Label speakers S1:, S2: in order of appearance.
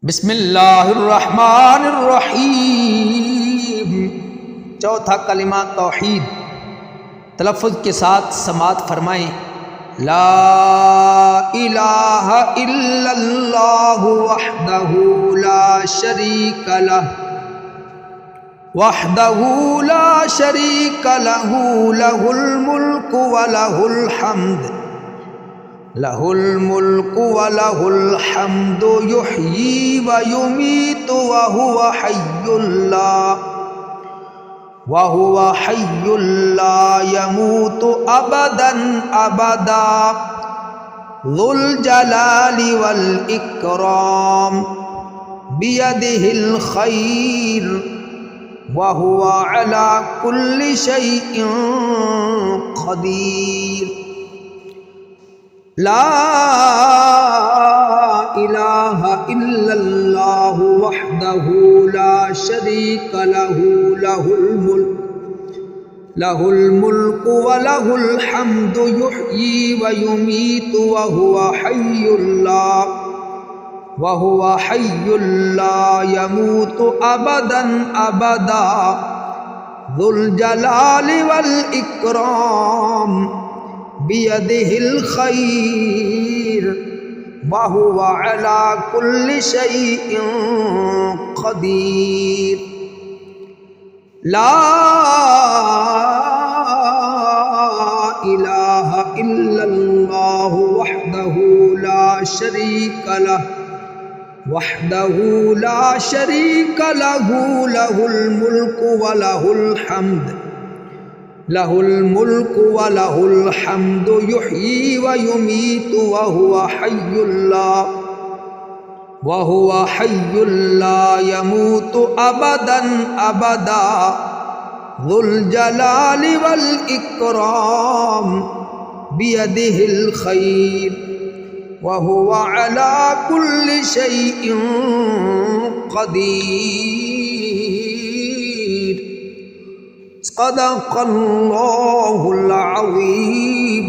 S1: बिस्मिल्लाहिर्रहमानिर्रहीम। चौथा कलिमा तौहीद। तलफ़्फ़ुज़ के साथ समात फरमाएँ। ला इलाहा इल्लल्लाहु वहदहू ला शरीका लहू लहुल मुल्कु व लहुल हम्दु युह्यी व युमीतु व हुवा हय्युल ला यमूतु अबदन अबदा ज़ुल जलाली वल इकराम बियदिहिल खैर व हुवा अला कुल्लि शैइन क़दीर। ला इलाहा इल्लल्लाहु वहदहू ला शरीका लहू लहुल मुल्कु व लहुल हम्दु युह्यी व युमीतु व हुवा हय्युल ला यमूतु अबदन अबदा ज़ुल जलाली वल इकराम बियदिहिल खैर व हुवा अला कुल्लि शैइन क़दीर। ला इलाहा इल्लल्लाहु वहदहू ला शरीका लहू लहुल मुल्कु व लहुल हम्दु युह्यी व युमीतु व हुवा हय्युल ला यमूतु अबदन अबदा ज़ुल जलाली वल इकराम बियदिहिल खैर व हुवा अला कुल्लि शैइन क़दीर। सदक़ल्लाहुल अज़ीम।